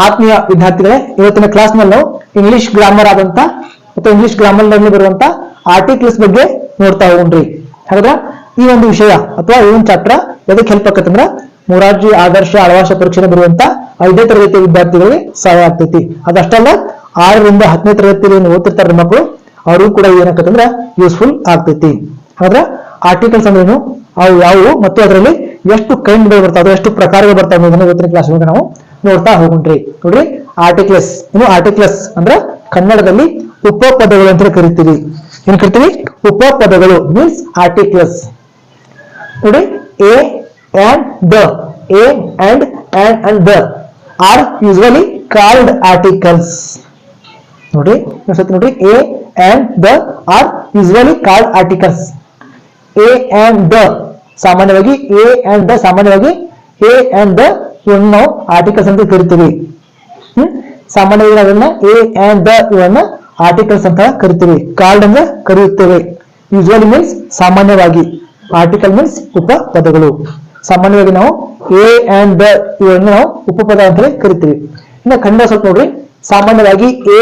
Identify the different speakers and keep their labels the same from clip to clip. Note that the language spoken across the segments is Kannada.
Speaker 1: ಆತ್ಮೀಯ ವಿದ್ಯಾರ್ಥಿಗಳೇ, ಇವತ್ತಿನ ಕ್ಲಾಸ್ ನಲ್ಲಿ ನಾವು ಇಂಗ್ಲಿಷ್ ಗ್ರಾಮರ್ ಆದಂತ ಅಥವಾ ಇಂಗ್ಲಿಷ್ ಗ್ರಾಮರ್ ನಲ್ಲಿ ಬರುವಂತ ಆರ್ಟಿಕಲ್ಸ್ ಬಗ್ಗೆ ನೋಡ್ತಾ ಹೋಗ್ರಿ. ಹಾಗಾದ್ರೆ ಈ ಒಂದು ವಿಷಯ ಅಥವಾ ಈ ಒಂದು ಚಾಪ್ಟರ್ ಎದಕ್ಕೆ ಹೆಲ್ಪ್ ಆಕತ್ತಂದ್ರ ಮೊರಾರ್ಜಿ ಆದರ್ಶ ಆಳ್ವಾಸ ಪರೀಕ್ಷೆ ಬರುವಂತ 5ನೇ ತರಗತಿ ವಿದ್ಯಾರ್ಥಿಗಳಿಗೆ ಸಹಾಯ ಆಗ್ತೈತಿ. ಅದಷ್ಟಲ್ಲ 6ರಿಂದ 10ನೇ ತರಗತಿಯಲ್ಲಿ ಓದ್ತಿರ್ತಾರೆ ಮಕ್ಕಳು, ಅವ್ರಿಗೂ ಕೂಡ ಏನಾಕತ್ತಂದ್ರ ಯೂಸ್ಫುಲ್ ಆಗ್ತೈತಿ. ಹಾಗಾದ್ರೆ ಆರ್ಟಿಕಲ್ಸ್ ಅಂದ್ರೇನು, ಅವು ಯಾವುವು ಮತ್ತು ಅದರಲ್ಲಿ ಎಷ್ಟು ಕೈಂಡ್ಗಳು ಬರ್ತಾವೆ, ಎಷ್ಟು ಪ್ರಕಾರಗಳು ಬರ್ತಾವೆ ಅನ್ನೋದನ್ನ ಇವತ್ತಿನ ಕ್ಲಾಸ್ ಒಳಗೆ ನಾವು ನೋಡ್ತಾ ಹೋಗ್ರಿ. ನೋಡ್ರಿ, ಆರ್ಟಿಕಲ್ಸ್ ಆರ್ಟಿಕಲ್ಸ್ ಅಂದ್ರೆ ಕನ್ನಡದಲ್ಲಿ ಉಪಪದಗಳು ಅಂತ ಕರಿತೀವಿ. ಏನ್ ಕರಿತೀವಿ? ಉಪಪದಗಳು ಮೀನ್ಸ್ ಆರ್ಟಿಕಲ್ಸ್. ನೋಡಿ, A and the, a and the are usually called articles. ನೋಡಿ, ನೋಡಿ, a and the are usually called articles. a and the ಸಾಮಾನ್ಯವಾಗಿ a and the ಸಾಮಾನ್ಯವಾಗಿ a and the ಇವನ್ನ ನಾವು ಆರ್ಟಿಕಲ್ಸ್ ಅಂತ ಕರಿತೀವಿ. ಸಾಮಾನ್ಯವಾಗಿ ಅದನ್ನ a and the ಇವನ್ನ ಆರ್ಟಿಕಲ್ಸ್ ಅಂತ ಕರಿತೀವಿ. ಕಾಲ್ಡ್ ಅಂದ್ರೆ ಕರೆಯುತ್ತೇವೆ. ಯೂಶುವಲಿ ಮೀನ್ಸ್ ಸಾಮಾನ್ಯವಾಗಿ, ಆರ್ಟಿಕಲ್ ಮೀನ್ಸ್ ಉಪಪದಗಳು. ಸಾಮಾನ್ಯವಾಗಿ ನಾವು ಎ ಅಂಡ್ ದ ಇವನ್ನ ನಾವು ಉಪಪದ ಅಂತ ಕರಿತೀವಿ. ಇನ್ನು ಕನ್ನಡ ಸ್ವಲ್ಪ ನೋಡ್ರಿ, ಸಾಮಾನ್ಯವಾಗಿ ಎ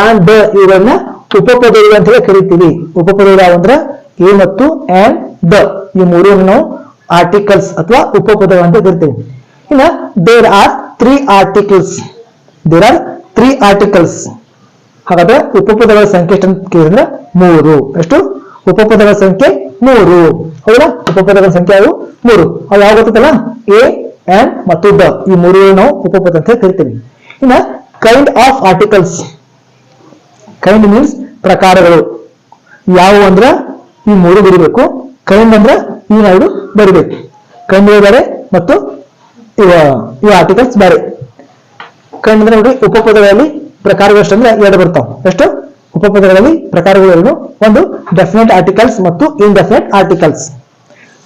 Speaker 1: ಅಂಡ್ ದ ಇವನ್ನ ಉಪಪದಗಳು ಅಂತ ಕರಿತೀವಿ. ಉಪಪದಗಳು ಯಾವಂದ್ರ ಎ ಮತ್ತು ಅಂಡ್ ದ ಈ ಮೂರು ನಾವು ಆರ್ಟಿಕಲ್ಸ್ ಅಥವಾ ಉಪಪದಗಳು ಅಂತ ಕರಿತೀವಿ. ಇನ್ನ there are 3 articles. There are 3 articles. ಹಾಗಾದ್ರೆ ಉಪಪದಗಳ ಸಂಖ್ಯೆ ಎಷ್ಟು ಅಂತ ಕೇಳಿದ್ರೆ 3. ಎಷ್ಟು ಉಪಪದಗಳ ಸಂಖ್ಯೆ? 3. ಹೌದಾ? ಉಪಪದಗಳ ಸಂಖ್ಯೆ ಅವು 3. ಅವು ಯಾವ ಗೊತ್ತಲ್ಲ? ಎ ಅಂಡ್ ಮತ್ತು ದ ಈ ಮೂರು ನಾವು ಉಪಪದ ಅಂತ ಕರಿತೀವಿ. ಇನ್ನ kind of articles. Kind means ಪ್ರಕಾರಗಳು. ಯಾವ ಅಂದ್ರ ಈ 3 ಬರಿಬೇಕು. ಕೈಂಡ್ ಅಂದ್ರ ಈ 2 ಬರಿಬೇಕು. ಕೈಂಡ್ ಬೇರೆ ಮತ್ತು ಇವ ಆರ್ಟಿಕಲ್ಸ್ ಬೇರೆ. ಕೈಂಡ್ ಅಂದ್ರೆ ನೋಡಿ, ಉಪಪದಗಳಲ್ಲಿ ಪ್ರಕಾರಗಳು ಎಷ್ಟಂದ್ರೆ 2 ಬರ್ತಾವ. ಎಷ್ಟು ಉಪಪದಗಳಲ್ಲಿ ಪ್ರಕಾರಗಳು 2. ಒಂದು ಡೆಫಿನೆಟ್ ಆರ್ಟಿಕಲ್ಸ್ ಮತ್ತು ಇನ್ಡೆಫಿನೆಟ್ ಆರ್ಟಿಕಲ್ಸ್.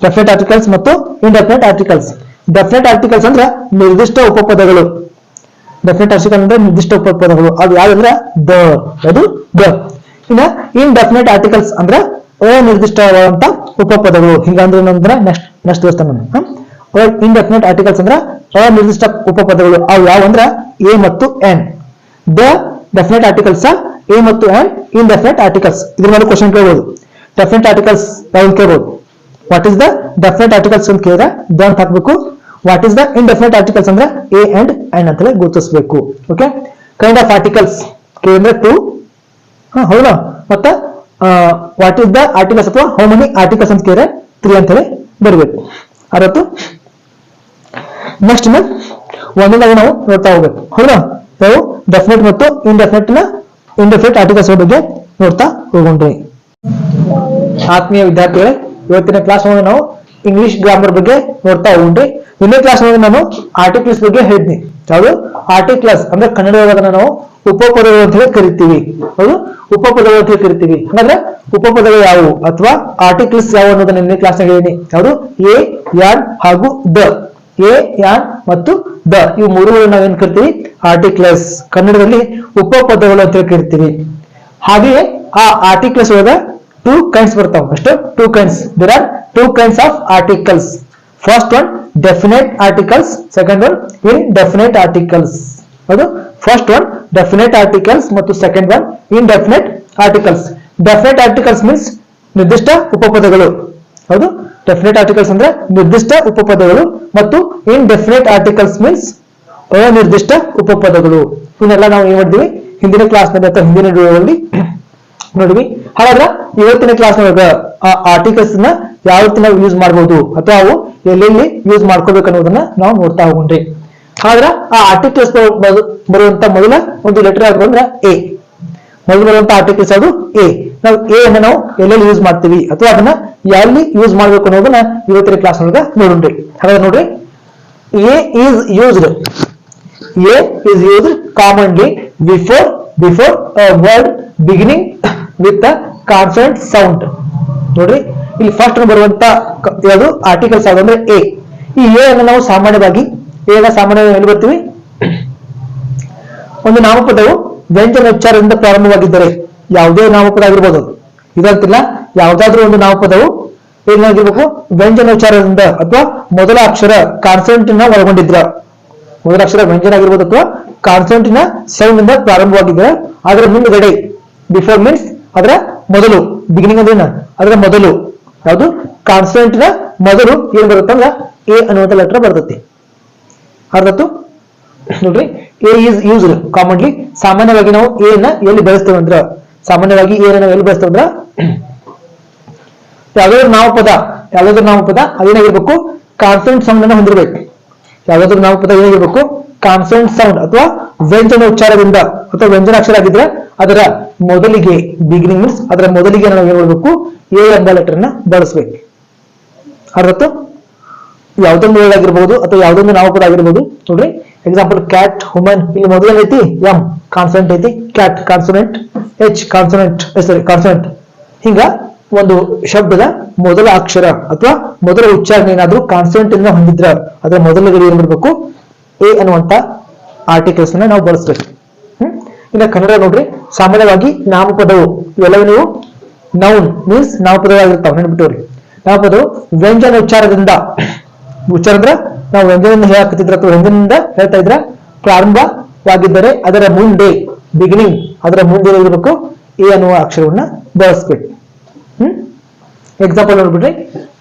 Speaker 1: ಡೆಫಿನೆಟ್ ಆರ್ಟಿಕಲ್ಸ್ ಮತ್ತು ಇನ್ಡೆಫಿನೆಟ್ ಆರ್ಟಿಕಲ್ಸ್. ಡೆಫಿನೆಟ್ ಆರ್ಟಿಕಲ್ಸ್ ಅಂದ್ರೆ ನಿರ್ದಿಷ್ಟ ಉಪಪದಗಳು. ಡೆಫಿನೆಟ್ ಆರ್ಟಿಕಲ್ ಅಂದ್ರೆ ನಿರ್ದಿಷ್ಟ ಉಪಪದಗಳು. ಅದು ಯಾವಂದ್ರೆ ದ, ಅದು ದ. ಇನ್ನ ಇನ್ಡೆಫಿನೆಟ್ ಆರ್ಟಿಕಲ್ಸ್ ಅಂದ್ರೆ ಅನಿರ್ದಿಷ್ಟವಾದಂತ ಉಪಪದಗಳು. ಹಿಂಗಂದ್ರೆ ನಂತರ ನೆಕ್ಸ್ಟ್ ದೇವಸ್ಥಾನ. ಇನ್ಡೆಫಿನೆಟ್ ಆರ್ಟಿಕಲ್ಸ್ ಅಂದ್ರೆ ಅನಿರ್ದಿಷ್ಟ ಉಪಪದಗಳು. ಅವು ಯಾವಂದ್ರ ಎ ಮತ್ತು N. The definite articles A ಮತ್ತು ಅಂಡ್ ಇನ್ಡೆಫಿನೆಟ್ ಆರ್ಟಿಕಲ್ಸ್. ಇದ್ರ ಮೇಲೆ ಕ್ವಶನ್ ಕೇಳಬಹುದು. ಡೆಫಿನೆಟ್ ಆರ್ಟಿಕಲ್ಸ್ ಯಾವ ಕೇಳಬಹುದು? What is the definite articles ಅಂತ ಕೇಳಿದ್ರೆ ದ ಅಂತ ಹಾಕ್ಬೇಕು. What is the indefinite articles ಅಂದ್ರೆ ಎ ಅಂಡ್ ಅಂತಲೇ ಗುರುತಿಸಬೇಕು. ಓಕೆ. ಕೈಂಡ್ ಆಫ್ ಆರ್ಟಿಕಲ್ಸ್ ಕೇಳಿದ್ರೆ 2. ಹೌದಾ? ಮತ್ತೆ ವಾಟ್ ಇಸ್ ದ ಆರ್ಟಿಕಲ್ಸ್ ಅಥವಾ ಹೌ ಮೆನಿ ಆರ್ಟಿಕಲ್ಸ್ ಅಂತ ಕೇಳಿದ್ರೆ 3 ಅಂತೇಳಿ ಬರಬೇಕು. ಅರತ್ತು. ನೆಕ್ಸ್ಟ್ ಒಂದೊಂದಾಗಿ ನಾವು ನೋಡ್ತಾ ಹೋಗ್ಬೇಕು. ಹೌದಾ? ನಾವು ಡೆಫಿನೆಟ್ ಮತ್ತು ಇನ್ಡೆಫಿನೆಟ್ ಆರ್ಟಿಕಲ್ಸ್ ಬಗ್ಗೆ ನೋಡ್ತಾ ಹೋಗೋಣ್ರಿ. ಆತ್ಮೀಯ ವಿದ್ಯಾರ್ಥಿಗಳೇ, ಇವತ್ತಿನ ಕ್ಲಾಸ್ ಒಳಗೆ ನಾವು ಇಂಗ್ಲಿಷ್ ಗ್ರಾಮರ್ ಬಗ್ಗೆ ನೋಡ್ತಾ ಹೋಗೋಣ್ರಿ. ಇನ್ನೇ ಕ್ಲಾಸ್ ಒಳಗೆ ನಾನು ಆರ್ಟಿಕಲ್ಸ್ ಬಗ್ಗೆ ಹೇಳಿದ್ನಿ. ಯಾವುದು? ಆರ್ಟಿಕಲ್ಸ್ ಅಂದ್ರೆ ಕನ್ನಡದೊಳಗೆ ನಾವು ಉಪಪದಗಳು ಅಂತ ಹೇಳಿ ಕರಿತೀವಿ. ಹೌದು, ಉಪಪದಗಳು ಅಂತ ಹೇಳಿ ಕರಿತೀವಿ. ಹಾಗಾದ್ರೆ ಉಪಪದಗಳು ಯಾವುವು ಅಥವಾ ಆರ್ಟಿಕಲ್ಸ್ ಯಾವ ಅನ್ನೋದನ್ನ ಇನ್ನೇ ಕ್ಲಾಸ್ ನಾಗ ಹೇಳಿನಿ. ಯಾವುದು? ಎ, ಯಾನ್ ಹಾಗೂ ದ. ಎ, ಯಾನ್ ಮತ್ತು ದ ಇವು ಮೂರು ನಾವೇನ್ ಕರಿತೀವಿ? ಆರ್ಟಿಕಲ್ಸ್. ಕನ್ನಡದಲ್ಲಿ ಉಪಪದಗಳು ಅಂತ ಹೇಳಿ ಕರಿತೀವಿ. ಹಾಗೆಯೇ ಆ ಆರ್ಟಿಕಲ್ಸ್ ಒಳಗ 2 kinds ಬರ್ತಾವ. ಅಷ್ಟು 2 kinds. There are 2 kinds of articles. First one definite articles, second one indefinite articles. ಅದು ಫಸ್ಟ್ ಒನ್ ಡೆಫಿನೆಟ್ ಆರ್ಟಿಕಲ್ಸ್ ಮತ್ತು second one indefinite articles. Definite articles means ನಿರ್ದಿಷ್ಟ ಉಪಪದಗಳು. ಹೌದು, ಡೆಫಿನೆಟ್ ಆರ್ಟಿಕಲ್ಸ್ ಅಂದ್ರೆ ನಿರ್ದಿಷ್ಟ ಉಪಪದಗಳು ಮತ್ತು ಇನ್ಡೆಫಿನೆಟ್ ಆರ್ಟಿಕಲ್ಸ್ ಮೀನ್ಸ್ ಅನಿರ್ದಿಷ್ಟ ಉಪಪದಗಳು. ಇವನ್ನೆಲ್ಲ ನಾವು ಏನ್ ಮಾಡಿದ್ವಿ? ಹಿಂದಿನ ಕ್ಲಾಸ್ ನಲ್ಲಿ ಅಥವಾ ಹಿಂದಿನ ವಿಡಿಯೋದಲ್ಲಿ ನೋಡಿವಿ. ಹಾಗಾದ್ರೆ ಇವತ್ತಿನ ಕ್ಲಾಸ್ ನೊಳಗ ಆ ಆರ್ಟಿಕಲ್ಸ್ ನ ಯಾವ ರೀತಿ ನಾವು ಯೂಸ್ ಮಾಡಬಹುದು ಅಥವಾ ಅವು ಎಲ್ಲೆಲ್ಲಿ ಯೂಸ್ ಮಾಡ್ಕೋಬೇಕು ಅನ್ನೋದನ್ನ ನಾವು ನೋಡ್ತಾ ಹೋಗೋಣ್ರಿ. ಹಾಗಾದ್ರೆ ಆ ಆರ್ಟಿಕಲ್ಸ್ ಬರುವಂತ ಮೊದಲ ಒಂದು ಲೆಟರ್ ಯಾವ್ದು ಅಂದ್ರೆ ಎ. ಮೊದಲು ಬರುವಂತ ಆರ್ಟಿಕಲ್ಸ್ ಯಾವುದು? ಎ. ನಾವು ಎ ಅನ್ನ ನಾವು ಎಲ್ಲೆಲ್ಲಿ ಯೂಸ್ ಮಾಡ್ತೀವಿ ಅಥವಾ ಅದನ್ನ ಎಲ್ಲಿ ಯೂಸ್ ಮಾಡ್ಬೇಕು ಅನ್ನೋದನ್ನ ಇವತ್ತಿನ ಕ್ಲಾಸ್ ನೊಳಗ ನೋಡೋಣ್ರಿ. ಹಾಗಾದ್ರೆ ನೋಡ್ರಿ, A is used. A is used commonly before a word beginning with a consonant sound. ನೋಡ್ರಿ, ಇಲ್ಲಿ ಫಸ್ಟ್ ಬರುವಂತ ಯಾವುದು ಆರ್ಟಿಕಲ್ಸ್ ಯಾವುದು ಅಂದ್ರೆ ಎ. ಈ ಎ ಅನ್ನು ನಾವು ಸಾಮಾನ್ಯವಾಗಿ ಎಲ್ಲಿ ಬರ್ತೀವಿ? ಒಂದು ನಾಮಪದವು ವ್ಯಂಜನೋಚ್ಚಾರದಿಂದ ಪ್ರಾರಂಭವಾಗಿದ್ದರೆ, ಯಾವುದೇ ನಾಮಪದ ಆಗಿರ್ಬೋದು, ಇದಂತಿಲ್ಲ, ಯಾವುದಾದ್ರೂ ಒಂದು ನಾಮಪದವು ಏನಾಗಿರ್ಬೇಕು? ವ್ಯಂಜನೋಚ್ಚಾರದಿಂದ ಅಥವಾ ಮೊದಲ ಅಕ್ಷರ ಕಾನ್ಸೆಂಟ್ ನ ಒಳಗೊಂಡಿದ್ರ ಮೊದಲ ಅಕ್ಷರ ವ್ಯಂಜನ ಆಗಿರ್ಬೋದು ಅಥವಾ ಕಾನ್ಸೋನೆಂಟಿನ ಸೌಂಡ್ ಇಂದ ಪ್ರಾರಂಭವಾಗಿದ್ರೆ ಅದರ ಮುಂದುಗಡೆ, ಬಿಫೋರ್ ಮೀನ್ಸ್ ಅದರ ಮೊದಲು, ಬಿಗಿನಿಂಗ್ ಅಂದ್ರೆ ಅದರ ಮೊದಲು ಯಾವುದು ಕಾನ್ಸೋನೆಂಟಿನ ಮೊದಲು ಏನ್ ಬರುತ್ತೆ ಅಂದ್ರೆ ಎ ಅನ್ನುವಂತ ಲೆಟರ್ ಬರ್ತೈತಿ. ಅರ್ಥಾತು ನೋಡ್ರಿ, ಎ ಈಸ್ ಯೂಸ್ಡ್ ಕಾಮನ್ಲಿ, ಸಾಮಾನ್ಯವಾಗಿ ನಾವು ಎ ನ ಎಲ್ಲಿ ಬಳಸ್ತೇವೆ ಅಂದ್ರ, ಸಾಮಾನ್ಯವಾಗಿ ಎ ನಾವು ಎಲ್ಲಿ ಬಳಸ್ತೇವೆ ಅಂದ್ರ ಯಾವ್ದಾದ್ರು ನಾಮಪದ ಅದೇನಾಗಿರ್ಬೇಕು, ಕಾನ್ಸೋನೆಂಟ್ ಸೌಂಡ್ ಅನ್ನು ಹೊಂದಿರಬೇಕು. ಯಾವ್ದಾದ್ರು ನಾಮಪದ ಏನಾಗಿರ್ಬೇಕು, ಕಾನ್ಸೋನೆಂಟ್ ಸೌಂಡ್ ಅಥವಾ ವ್ಯಂಜನ ಉಚ್ಚಾರದಿಂದ ಅಥವಾ ವ್ಯಂಜನಾಕ್ಷರ ಆಗಿದ್ರೆ ಅದರ ಮೊದಲಿಗೆ, ಬಿಗಿನಿಂಗ್ ಮೀನ್ಸ್ ಅದರ ಮೊದಲಿಗೆ ನಾವು ಏನ್ ಮಾಡಬೇಕು, ಎ ಎಂಬ ಲೆಟರ್ ನ ಬಳಸಬೇಕು. ಅರ್ಥಾತು ಯಾವ್ದೊಂದು ವರ್ಡ್ ಆಗಿರ್ಬೋದು ಅಥವಾ ಯಾವ್ದೊಂದು ನಾಮಪದ ಆಗಿರ್ಬೋದು. ನೋಡ್ರಿ ಎಕ್ಸಾಂಪಲ್ ಕ್ಯಾಟ್, ವುಮನ್, ಇಲ್ಲಿ ಮೊದಲ ಐತಿ ಎಂ ಕಾನ್ಸೋನೆಂಟ್ ಐತಿ, cat consonant, H consonant, consonant. ಹಿಂಗ ಒಂದು ಶಬ್ದದ ಮೊದಲ ಅಕ್ಷರ ಅಥವಾ ಮೊದಲ ಉಚ್ಚಾರಣೆ ಏನಾದ್ರೂ ಕಾನ್ಸೋನೆಂಟ್ ಇಂದ ಹೊಂದಿದ್ರ ಅದರ ಮೊದಲಿಗೆ ಏನ್ ಮಾಡಬೇಕು, ಎ ಅನ್ನುವಂತ ಆರ್ಟಿಕಲ್ಸ್ ನ ನಾವು ಬಳಸಬೇಕು. ಇನ್ನ ಕನ್ನಡ ನೋಡ್ರಿ, ಸಾಮಾನ್ಯವಾಗಿ ನಾಮಪದವು ಇವೆಲ್ಲವೂ ನೀವು ನೌನ್ ಮೀನ್ಸ್ ನಾಮಪದವಾಗಿರ್ತಾವ, ನೆನ್ಬಿಟ್ಟವ್ರಿ. ನಾಮಪದವು ವ್ಯಂಜನ ಉಚ್ಚಾರ ಅಂದ್ರೆ ನಾವು ವ್ಯಂಜನದಿಂದ ಹೇಳಾಕತ್ತಿದ್ರ ಅಥವಾ ವ್ಯಂಜನದಿಂದ ಹೇಳ್ತಾ ಇದ್ರ ಪ್ರಾರಂಭವಾಗಿದ್ದರೆ ಅದರ ಮುಂದೆ, ಬಿಗಿನಿಂಗ್ ಅದರ ಮುಂದೆ ಇರಬೇಕು ಎ ಅನ್ನುವ ಅಕ್ಷರವನ್ನ ಬಳಸ್ಬೇಕು. ಎಕ್ಸಾಂಪಲ್ ನೋಡ್ಬಿಟ್ರಿ,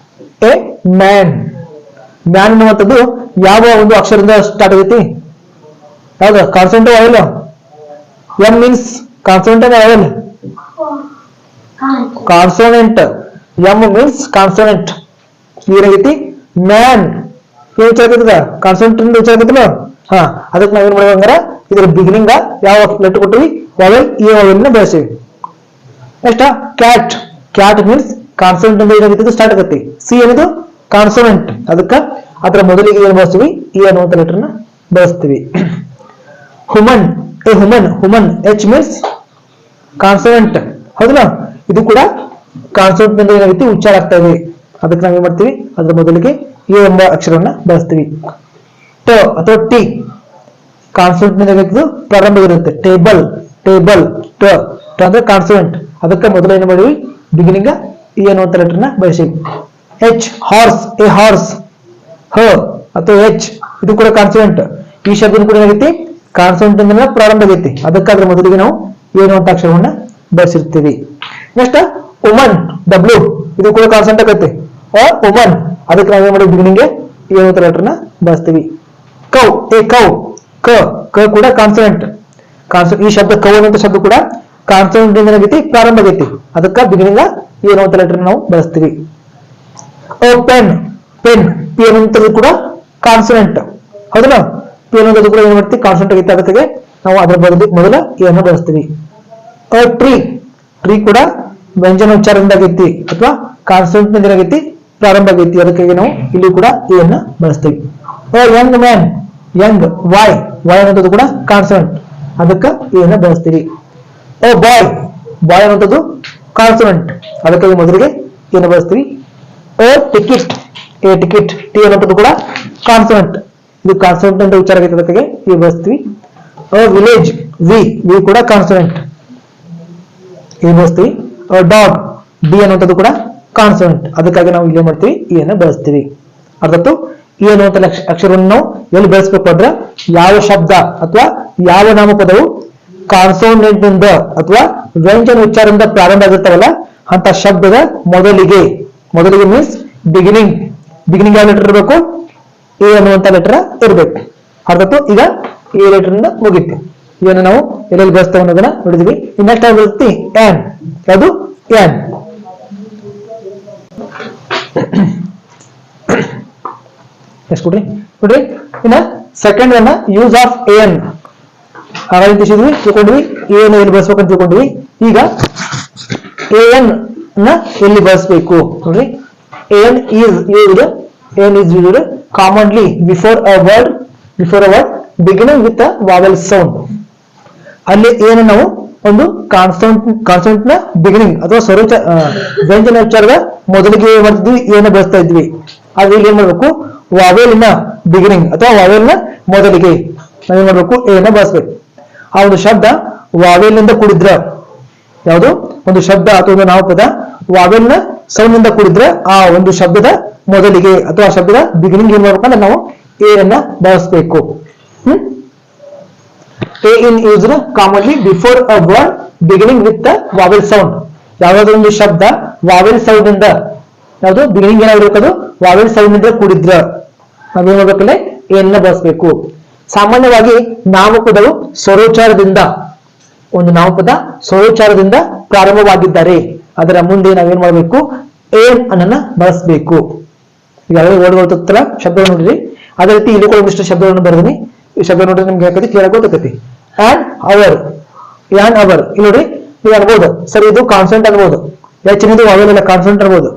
Speaker 1: ಎ ಮ್ಯಾನ್. ಮ್ಯಾನ್ ಅನ್ನುವಂಥದ್ದು ಯಾವ ಒಂದು ಅಕ್ಷರದಿಂದ ಸ್ಟಾರ್ಟ್ ಆಗೈತಿ, ಯಾವ್ದು ಕಾನ್ಸೋನೆಂಟ್ ಅವಲ್ಲ, ಎಂ ಮೀನ್ಸ್ ಕಾನ್ಸೋನೆಂಟ್ ಅವಲ್ಲ, ಕಾನ್ಸೋನೆಂಟ್, ಎಂ ಮೀನ್ಸ್ ಕಾನ್ಸೋನೆಂಟ್. ಏನಾಗೈತಿ ಮ್ಯಾನ್ ಏನ್ ವಿಚಾರ ಆಗತ್ತದ, ಕಾನ್ಸೋನೆಂಟ್ ವಿಚಾರ ಆಗತ್ತಲ್ಲ. ಅದಕ್ಕೆ ನಾವೇನ್ ಮಾಡ್ಬೇಕಂದ್ರ ಇದ್ರ ಬಿಗಿನಿಂಗ್ ಯಾವ ಲೆಟರ್ ಕೊಟ್ಟಿವಿ, ವಾವೆಲ್, ಈ ವಾವೆಲ್ ನ ಬಳಸಿವಿ. Next cat. Cat means consonant ಇಂದ ಏನಾಗುತ್ತೆ ಸ್ಟಾರ್ಟ್ ಆಗತ್ತೆ, ಸಿ ಅನ್ನೋದು ಕಾನ್ಸೋನೆಂಟ್, ಅದಕ್ಕ ಅದರ ಮೊದಲಿಗೆ ಏನ್ ಬಳಸ್ತೀವಿ, ಇ ಅನ್ನುವಂತ ಲೆಟರ್ ನ ಬಳಸ್ತೀವಿ. Human. A human, H means consonant, ಹೌದಲ್ಲ, ಇದು ಕೂಡ ಕಾನ್ಸೋನೆಂಟ್ ಇಂದ ಏನಾಗುತ್ತೆ ಉಚ್ಚಾರ ಆಗ್ತಾ ಇದೆ. ಅದಕ್ಕೆ ನಾವೇನ್ ಮಾಡ್ತೀವಿ, ಅದರ ಮೊದಲಿಗೆ ಎ ಎಂಬ ಅಕ್ಷರವನ್ನ ಬಳಸ್ತೀವಿ. ಟ ಅಥವಾ ಟಿ ಕಾನ್ಸೋನೆಂಟ್ ನಿಂದ ಪ್ರಾರಂಭ ಇರುತ್ತೆ, ಟೇಬಲ್, ಟ ಅಂದ್ರೆ ಕಾನ್ಸೋನೆಂಟ್, ಅದಕ್ಕೆ ಮೊದಲು ಏನು ಮಾಡಿವಿ, ಬಿಗಿನಿಂಗ್ ಇ ಅನ್ನುವಂತ ಲೆಟರ್ ನ ಬಳಸಿವಿ. H horse. ಎ ಹಾರ್ಸ್, ಹ ಅಥವಾ ಎಚ್ ಇದು ಕೂಡ ಕಾನ್ಸೋನೆಂಟ್. ಈ ಶಬ್ದ ಕೂಡ ಏನಾಗೈತಿ ಕಾನ್ಸೋನೆಂಟ್ ಇಂದ ಪ್ರಾರಂಭ ಆಗೈತಿ, ಅದಕ್ಕೆ ಅದ್ರ ಮೊದಲಿಗೆ ನಾವು ಎ ಅನ್ನುವಂತ ಅಕ್ಷರವನ್ನ ಬಳಸಿರ್ತೀವಿ. ನೆಕ್ಸ್ಟ್ ವುಮನ್, ಡಬ್ಲ್ಯೂ ಇದು ಕೂಡ ಕಾನ್ಸೋನೆಂಟ್ ಆಗೈತಿ, ವುಮನ್, ಅದಕ್ಕೆ ನಾವೇನ್ ಮಾಡಿ ಬಿಗಿನಿಂಗ್ ಎ ಅನ್ನುವಂತ ಲೆಟರ್ ನ ಬಳಸ್ತೀವಿ. ಕೌ. ಎ ಕೌ, ಕ ಕೂಡ ಕಾನ್ಸೋನೆಂಟ್. ಈ ಶಬ್ದ ಕೌ ಅನ್ನುವಂತ ಶಬ್ದ ಕೂಡ ಕಾನ್ಸೋನೆಂಟ್ ಇಂದ ಏನಾಗೈತಿ ಪ್ರಾರಂಭ ಆಗೈತಿ, ಅದಕ್ಕೆ ಬಿಗಿನಿಂಗ್ ಎ ಅನ್ನುವಂತ ಲೆಟರ್ ನಾವು ಬಳಸ್ತೀವಿ. ಪೆನ್. ಪಿ ಅನ್ನುವಂಥದ್ದು ಕೂಡ ಕಾನ್ಸೋನೆಂಟ್, ಹೌದಲ್ಲ, ಪಿ ಅನ್ನೋದು ಕೂಡ ಏನ್ ಮಾಡ್ತೀವಿ ಕಾನ್ಸೋನೆಂಟ್ ಆಗೈತಿ, ಅದಕ್ಕೆ ನಾವು ಅದರ ಮೊದಲ ಎ ಅನ್ನು ಬಳಸ್ತೀವಿ. ಟ್ರೀ ಕೂಡ ವ್ಯಂಜನ ಉಚ್ಚಾರದಿಂದ ಆಗೈತಿ ಅಥವಾ ಕಾನ್ಸೋನೆಂಟ್ ನಿಂದ ಏನಾಗೈತಿ ಪ್ರಾರಂಭ ಆಗೈತಿ, ಅದಕ್ಕೆ ನಾವು ಇಲ್ಲಿ ಕೂಡ ಎ ಅನ್ನ ಬಳಸ್ತೀವಿ. Young man. ಯಂಗ್, ವಾಯ್ ಅನ್ನೋದು ಕೂಡ ಕಾನ್ಸೋನೆಂಟ್, ಅದಕ್ಕೆ ಎ ಅನ್ನ ಬಳಸ್ತೀವಿ. ಬಾಯ್ ಅನ್ನೋದು ಕಾನ್ಸೋನೆಂಟ್, ಅದಕ್ಕೆ ಮೊದಲಿಗೆ ಏನು ಬಳಸ್ತೀವಿ, ಟಿಕೆಟ್. ಟಿಕೆಟ್, ಟಿ ಅನ್ನೋದು ಕೂಡ ಕಾನ್ಸೋನೆಂಟ್, ಇದು ಕಾನ್ಸೋನೆಂಟ್ ಅಂತ ಉಚ್ಚಾರ ಆಗೈತೆ, ಅದಕ್ಕೆ ಈ ಬಳಸ್ತೀವಿ. ವಿಲೇಜ್. ವಿ ಕೂಡ ಕಾನ್ಸೋನೆಂಟ್, ಈ ಬಳಸ್ತೀವಿ. ಡಾಗ್, ಡಿ ಅನ್ನುವಂಥದ್ದು ಕೂಡ ಕಾನ್ಸೋನೆಂಟ್, ಅದಕ್ಕಾಗಿ ನಾವು ಇಲ್ಲಿ ಮಾಡ್ತೀವಿ ಇ ಅನ್ನು ಬಳಸ್ತೀವಿ. ಅರ್ಥಾತ್ತು ಈ ಅನ್ನುವಂಥ ಅಕ್ಷರವನ್ನು ನಾವು ಎಲ್ಲಿ ಬಳಸಬೇಕು ಅಂದ್ರೆ ಯಾವ ಶಬ್ದ ಅಥವಾ ಯಾವ ನಾಮಪದವು ಕಾನ್ಸೋನೆಂಟ್ ನಿಂದ ಅಥವಾ ವ್ಯಂಜನ ಉಚ್ಚಾರದಿಂದ ಪ್ರಾರಂಭ ಆಗಿರ್ತಾವಲ್ಲ ಅಂತ ಶಬ್ದದ ಮೊದಲಿಗೆ ಮೀನ್ಸ್ ಬಿಗಿನಿಂಗ್ ಯಾವ ಲೆಟರ್ ಇರಬೇಕು, ಎ ಅನ್ನುವಂತ ಲೆಟರ್ ಇರಬೇಕು. ಅರ್ಥಾತ್ತು ಈಗ ಎ ಲೆಟರ್ ಇಂದ ಮುಗಿತು. ಇದನ್ನು ನಾವು ಎಲ್ಲೆಲ್ಲಿ ಬಳಸ್ತೇವೆ ಅನ್ನೋದನ್ನ ನೋಡಿದ್ವಿ. ನೆಕ್ಸ್ಟ್ ಯಾವ ಬರುತ್ತೆ, ಆನ್. ಯಾವುದು ಆನ್. ಎಷ್ಟು ನೋಡ್ರಿ ಇನ್ನ second one use of N. ಹಾಗಾಗಿ ತಿಳ್ಕೊಂಡ್ವಿ ಎನ್ ಎಲ್ಲಿ ಬಳಸ್ಬೇಕಂತ ತಿಳ್ಕೊಂಡ್ವಿ. ಈಗ ಎನ್ ನ ಎಲ್ಲಿ ಬಳಸಬೇಕು ನೋಡ್ರಿ. N is used commonly before a word beginning with a vowel sound. ಅಲ್ಲಿ ಏನು ನಾವು ಒಂದು ಕಾನ್ಸೋನೆಂಟ್ ನ ಬಿಗಿನಿಂಗ್ ಅಥವಾ ವ್ಯಂಜನ ಉಚ್ಚಾರದ ಮೊದಲಿಗೆ ಮಾಡ್ತಿದ್ವಿ, ಏನು ಬಳಸ್ತಾ ಇದ್ವಿ. ಆದ್ರೆ ಇಲ್ಲಿ ಏನ್ ಮಾಡ್ಬೇಕು, ವಾವೆಲ್ನ ಬಿಗಿನಿಂಗ್ ಅಥವಾ ವಾವೆಲ್ನ ಮೊದಲಿಗೆ ನಾವೇನ್ ಮಾಡ್ಬೇಕು, ಎನ ಬಳಸ್ಬೇಕು. ಆ ಒಂದು ಶಬ್ದ ವಾವೆಲ್ನಿಂದ ಕೂಡಿದ್ರ, ಯಾವುದು ಒಂದು ಶಬ್ದ ಅಥವಾ ಒಂದು ನಾಮಪದ ವಾವೆಲ್ನ ಸೌಂಡ್ ನಿಂದ ಕೂಡಿದ್ರೆ ಆ ಒಂದು ಶಬ್ದದ ಮೊದಲಿಗೆ ಅಥವಾ ಶಬ್ದದ ಬಿಗಿನಿಂಗ್ ಏನ್ ಮಾಡ್ಬೇಕಂದ್ರೆ ನಾವು ಎ ಅನ್ನ ಬಳಸಬೇಕು. A in used commonly before a word beginning with the vowel sound. ಯಾವುದಾದ್ರೂ ಒಂದು ಶಬ್ದ ವಾವೆಲ್ ಸೌಂಡ್ ಇಂದ ಯಾವುದು ಬಿಗಿನಿಂಗ್ ಏನಾಗಿರ್ಬೇಕು ಅದು ವಾವೆಲ್ ಸೌಂಡ್ ಇಂದ ಕೂಡಿದ್ರ ನಾವೇನ್ ಮಾಡ್ಬೇಕಲ್ಲೇ ಏನ ಬಳಸಬೇಕು. ಸಾಮಾನ್ಯವಾಗಿ ನಾಮಪದವು ಸ್ವರೋಚ್ಚಾರದಿಂದ ಒಂದು ನಾಮಪದ ಸ್ವರೋಚ್ಚಾರದಿಂದ ಪ್ರಾರಂಭವಾಗಿದ್ದಾರೆ ಅದರ ಮುಂದೆ ನಾವೇನ್ ಮಾಡಬೇಕು ಏನ್ ಅನ್ನನ್ನ ಬಳಸಬೇಕು. ಈಗಾಗಲೇ ವರ್ಡ್ಗಳು ತತ್ತಲ್ಲ ಶಬ್ದಗಳು ನೋಡ್ರಿ ಅದೇ ರೀತಿ ಇಲ್ಲಿ ಕೂಡ ಒಂದಿಷ್ಟು ಶಬ್ದಗಳನ್ನು ಬರೆದಿನಿ. ಈ ಶಬ್ದ ನೋಡಿದ್ರೆ ನಿಮ್ಗೆ ಯಾಕತಿ ಕ್ಲಿಯರ್ ಆಗಿ ಗೊತ್ತಾಗತಿ. ಅಂಡ್ ಅವರ್ ಇಲ್ಲಿ ನೋಡ್ರಿ ನೀವು ಅನ್ಬೋದು ಸರಿ ಇದು ಕಾನ್ಸೆಂಟ್ ಅನ್ಬೋದು ಹೆಚ್ಚಿನದು ವಾವೆಲ್ ಇಲ್ಲ ಕಾನ್ಸೆಂಟ್ ಅನ್ಬೋದು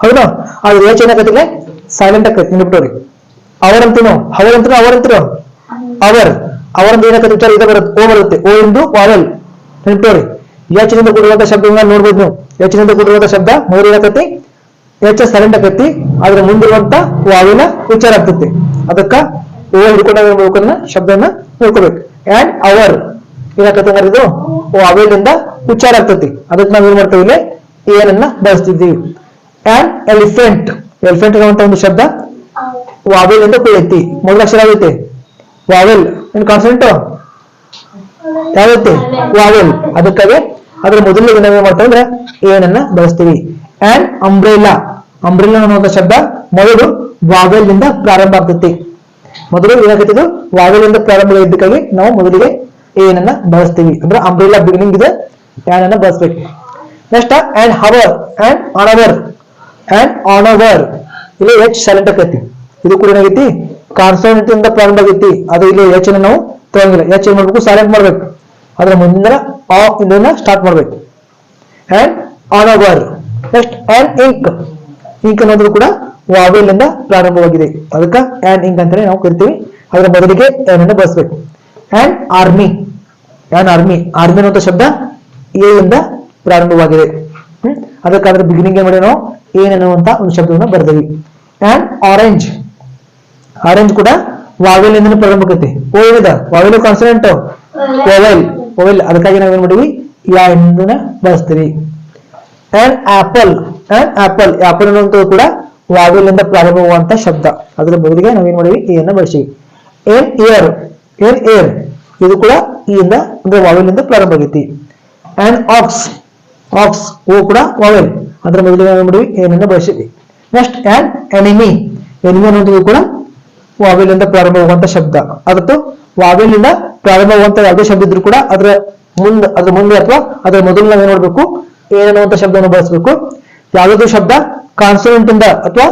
Speaker 1: ಹೌದಾ. ಆದ್ರೆ ಹೆಚ್ಚು ಏನಾಗತ್ತಿಲ್ಲ ಸೈಲೆಂಟ್ ಆಕತಿ ನೆನಪಿಟ್ಟವ್ರಿ. ಅವರಂತೂ ಅವರಂತ ಏನಾಗತ್ತೆ ವಿಚಾರ ಈಗ ಬರುತ್ತೆ ಓ ಬರುತ್ತೆ ಓ ಎಂದು ವಾವೆಲ್ ನೆನಪಿಟ್ಟವ್ರಿ. ಹೆಚ್ಚಿನಿಂದ ಕೂಡಿರುವಂತಹ ಶಬ್ದಗಳನ್ನ ನೋಡ್ಬೋದು ನೀವು. ಹೆಚ್ಚಿನಿಂದ ಕೂಡಿರುವಂತಹ ಶಬ್ದ ಮೊದಲು ಏನಾಗತಿ ಹೆಚ್ಚ ಸೈಲೆಂಟ್ ಆಕತಿ ಅದ್ರ ಮುಂದಿರುವಂತ ವಾವಿನ ಉಚ್ಚಾರ ಆಗ್ತೈತಿ. ಅದಕ್ಕ ಓ ಹಿಡ್ಕೊಂಡ ಶಬ್ದನ ನೋಡ್ಕೋಬೇಕು. ಅಂಡ್ ಅವರ್ ಏನಾಗತ್ತೆ ಅಂದ್ರೆ ಇದು ವಾವೆಲಿಂದ ಉಚ್ಚಾರ ಆಗ್ತೈತಿ ಅದಕ್ಕೆ ನಾವ್ ಏನ್ ಮಾಡ್ತೇವೆ ಇಲ್ಲಿ ಏನನ್ನ ಬಳಸ್ತಿದ್ದೀವಿ. ಅಂಡ್ ಎಲಿಫೆಂಟ್ ಅನ್ನುವಂತ ಒಂದು ಶಬ್ದ ವಾವೆಲಿಂದ ಕೂಡೈತಿ. ಮೊದಲ ಅಕ್ಷರ ಆಗೈತಿ ವಾವೆಲ್ ಏನ್ ಕಾನ್ಸೆಂಟ್ ಯಾವೈತಿ ವಾವೆಲ್ ಅದಕ್ಕಾಗಿ ಅದ್ರ ಮೊದಲಿಗೆ ನಾವೇನ್ ಮಾಡ್ತೇವೆ ಅಂದ್ರೆ ಏನನ್ನ ಬಳಸ್ತೀವಿ. ಅಂಡ್ ಅಂಬ್ರೆಲಾ ಅನ್ನುವಂತ ಶಬ್ದ ಮೊದಲು ವಾವೆಲ್ ನಿಂದ ಪ್ರಾರಂಭ ಆಗ್ತೈತಿ. ಮೊದಲು ಏನಾಗತ್ತಿದ್ದು ವಾವೆಲ್ ಇಂದ ಪ್ರಾರಂಭ ಇದ್ದಕ್ಕಾಗಿ ನಾವು ಮೊದಲಿಗೆ ಏನನ್ನ ಬಳಸ್ತೀವಿ ಅಂದ್ರೆ ಅಂಬ್ರೆಲಾ ಬಿಗಿನಿಂಗ್ ಇದೆ ಏನನ್ನ ಬಳಸ್ಬೇಕು. ನೆಕ್ಸ್ಟ್ ಅಂಡ್ ಹವರ್ ಅಂಡ್ ಆನವರ್ ಇಲ್ಲಿ ಎಚ್ ಸೈಲೆಂಟ್ ಆಕೈತಿ. ಇದು ಕೂಡ ಏನಾಗೈತಿ ಕಾನ್ಸೋನೆಂಟ್ ಇಂದ ಪ್ರಾರಂಭ ಆಗೈತಿ. ಅದು ಇಲ್ಲಿ ಎಚ್ ನಾವು ತಗೊಂಗಿಲ್ಲ. ಎಚ್ ಏನ್ ಮಾಡ್ಬೇಕು ಸೈಲೆಂಟ್ ಮಾಡ್ಬೇಕು. ಅದ್ರ ಮುಂದಿನ ಇದನ್ನ ಸ್ಟಾರ್ಟ್ ಮಾಡ್ಬೇಕು. ಅಂಡ್ ಆನವರ್ ನೆಕ್ಸ್ಟ್ ಅಂಡ್ ಇಂಕ್ ಅನ್ನೋದು ಕೂಡ ವಾವೆಲ್ ಇಂದ ಪ್ರಾರಂಭವಾಗಿದೆ ಅದಕ್ಕೆ ಅಂಡ್ ಇಂಕ್ ಅಂತಾನೆ ನಾವು ಕರಿತೀವಿ. ಅದರ ಮೊದಲಿಗೆ ಏನನ್ನ ಬಳಸಬೇಕು. ಅಂಡ್ ಆರ್ಮಿ ಅನ್ನುವಂಥ ಶಬ್ದ ಎ ಇಂದ ಪ್ರಾರಂಭವಾಗಿದೆ. ಅದಕ್ಕಾದ್ರೆ ಬಿಗಿನಿಂಗ್ ಏನ್ ಮಾಡಿ ನಾವು ಏನನ್ನುವಂತ ಒಂದು ಶಬ್ದವನ್ನು ಬರೆದಿವಿ. ಅಂಡ್ ಆರೆಂಜ್ ಕೂಡ ವಾವೆಲ್ ಇಂದ ಪ್ರಾರಂಭ ಆಗೈತಿ. ಓ ಏನಿದೆ ವಾವೆಲ್ ಕಾನ್ಸನೆಂಟ್ ಓವೆಲ್ ಅದಕ್ಕಾಗಿ ನಾವೇನ್ ಮಾಡಿವಿ ಯಾ ಎಂದನ್ನ ಬಳಸ್ತೀವಿ. ಅಂಡ್ ಆಪಲ್ ಅನ್ನುವಂಥದ್ದು ಕೂಡ ವಾವೆಲ್ ಇಂದ ಪ್ರಾರಂಭವಾಗುವಂತ ಶಬ್ದ ಅದರ ಬದಲಿಗೆ ನಾವೇನ್ ಮಾಡಿವಿ ಎನ್ನ ಬಳಸಿವಿ. ಏನ್ ಏರ್ ಇದು ಕೂಡ ಈ ಇಂದ ಅಂದ್ರೆ ವಾವೆಲ್ ಇಂದ ಪ್ರಾರಂಭ ಆಗೈತಿ. ಅಂಡ್ ಆಕ್ಸ್ ಓ ಕೂಡ ವಾವೆಲ್ ಅದರ ಬದಲಿಗೆ ನಾವೇನ್ ಮಾಡಿವಿ ಏನನ್ನ ಬಳಸಿವಿ. ನೆಕ್ಸ್ಟ್ ಅಂಡ್ ಎನಿಮಿ ಅನ್ನುವಂಥದ್ದು ಕೂಡ ವಾವೆಲ್ ಇಂದ ಪ್ರಾರಂಭವಾಗುವಂತ ಶಬ್ದ. ಅದತ್ತು ವಾವೆಲ್ ಇಂದ ಪ್ರಾರಂಭವಾಗುವಂತ ಯಾವುದೇ ಶಬ್ದ ಇದ್ರೂ ಕೂಡ ಅದ್ರ ಮುಂದೆ ಅಥವಾ ಅದರ ಮೊದಲು ನಾವೇನ್ ನೋಡ್ಬೇಕು ಏನನ್ನುವಂತ ಶಬ್ದವನ್ನು ಬಳಸಬೇಕು. ಯಾವುದಾದ್ರು ಶಬ್ದ ಕಾನ್ಸೋನೆಂಟ್ ಇಂದ ಅಥವಾ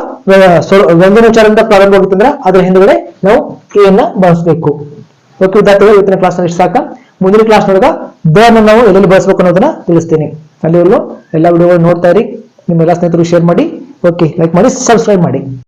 Speaker 1: ವ್ಯಂಜನೋಚ್ಚಾರದಿಂದ ಪ್ರಾರಂಭ ಆಗುತ್ತಂದ್ರೆ ಅದ್ರ ಹಿಂದುಗಡೆ ನಾವು ಏನ ಬಳಸಬೇಕು. ಓಕೆ ವಿದ್ಯಾರ್ಥಿಗಳು ಇವತ್ತಿನ ಕ್ಲಾಸ್ ನಲ್ಲಿ ಸಾಕ. ಮುಂದಿನ ಕ್ಲಾಸ್ ನೊಳಗ ನಾವು ಎಲ್ಲೆಲ್ಲಿ ಬಳಸಬೇಕು ಅನ್ನೋದನ್ನ ತಿಳಿಸ್ತೀನಿ. ಅಲ್ಲಿವರೆಗೂ ಎಲ್ಲ ವಿಡಿಯೋಗಳು ನೋಡ್ತಾ ಇರಿ. ನಿಮ್ಮ ಎಲ್ಲ ಸ್ನೇಹಿತರು ಶೇರ್ ಮಾಡಿ. ಓಕೆ ಲೈಕ್ ಮಾಡಿ ಸಬ್ಸ್ಕ್ರೈಬ್ ಮಾಡಿ.